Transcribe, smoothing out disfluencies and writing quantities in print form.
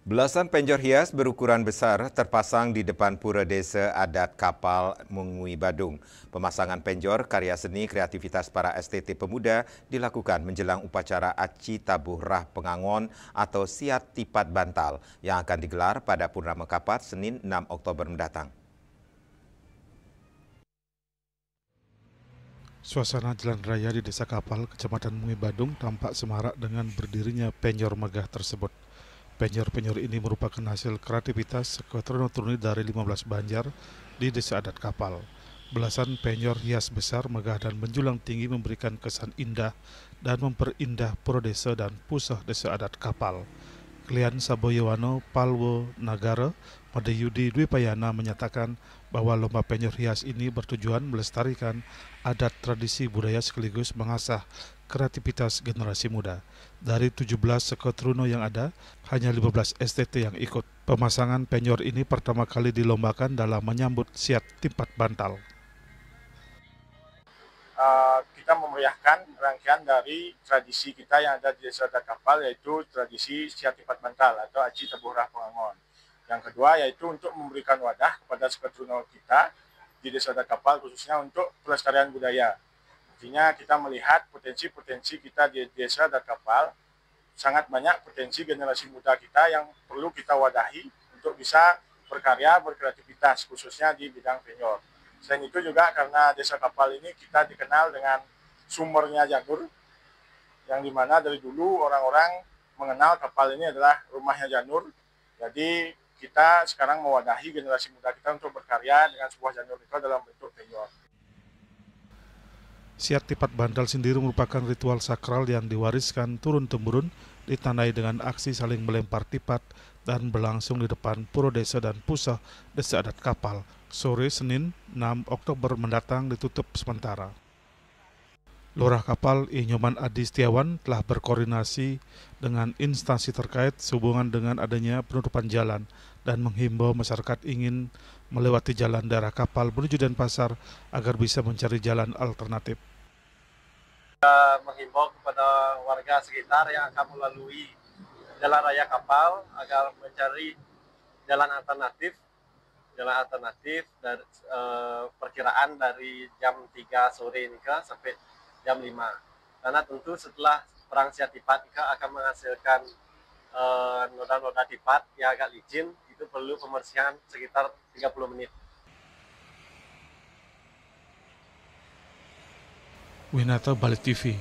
Belasan penjor hias berukuran besar terpasang di depan pura desa adat Kapal Mengui Badung. Pemasangan penjor karya seni kreativitas para STT pemuda dilakukan menjelang upacara Aci Tabuh Rah Pengangon atau Siat Tipat Bantal yang akan digelar pada Purnama Kapat Senin 6 Oktober mendatang. Suasana jalan raya di Desa Kapal, Kecamatan Mengui Badung tampak semarak dengan berdirinya penjor megah tersebut. Penjor-penjor ini merupakan hasil kreativitas turun-temurun dari 15 banjar di Desa Adat Kapal. Belasan penjor hias besar, megah dan menjulang tinggi memberikan kesan indah dan memperindah pura desa dan pusah Desa Adat Kapal. Klian Saboyewano Palwo Nagara Madayudi Dwi Payana menyatakan bahwa lomba penjor hias ini bertujuan melestarikan adat tradisi budaya sekaligus mengasah kreativitas generasi muda. Dari 17 sekotruno yang ada, hanya 15 STT yang ikut. Pemasangan penjor ini pertama kali dilombakan dalam menyambut Siat Tipat Bantal. Kita memeriahkan rangkaian dari tradisi kita yang ada di Desa Adat Kapal, yaitu tradisi Siat Tipat Bantal atau Aci Tabuh Rah Pengangon. Yang kedua yaitu untuk memberikan wadah kepada sekotruno kita di Desa Adat Kapal, khususnya untuk pelestarian budaya. Artinya kita melihat potensi-potensi kita di Desa Adat Kapal, sangat banyak potensi generasi muda kita yang perlu kita wadahi untuk bisa berkarya, berkreativitas, khususnya di bidang penjor. Selain itu juga karena Desa Kapal ini kita dikenal dengan sumbernya janur, yang dimana dari dulu orang-orang mengenal kapal ini adalah rumahnya janur. Jadi kita sekarang mewadahi generasi muda kita untuk berkarya dengan sebuah janur itu dalam bentuk penjor. Siat Tipat Bantal sendiri merupakan ritual sakral yang diwariskan turun-temurun, ditandai dengan aksi saling melempar tipat dan berlangsung di depan pura desa dan pusah Desa Adat Kapal. Sore Senin 6 Oktober mendatang ditutup sementara. Lurah Kapal Inyoman Adi Setiawan telah berkoordinasi dengan instansi terkait sehubungan dengan adanya penutupan jalan dan menghimbau masyarakat ingin melewati jalan daerah Kapal menuju Denpasar agar bisa mencari jalan alternatif. Menghimbau kepada warga sekitar yang akan melalui jalan raya Kapal agar mencari jalan alternatif dari perkiraan dari jam 3 sore ini sampai jam 5. Karena tentu setelah perang Siat Tipat akan menghasilkan noda-noda tipat yang agak licin, itu perlu pembersihan sekitar 30 menit. Winata Bali TV.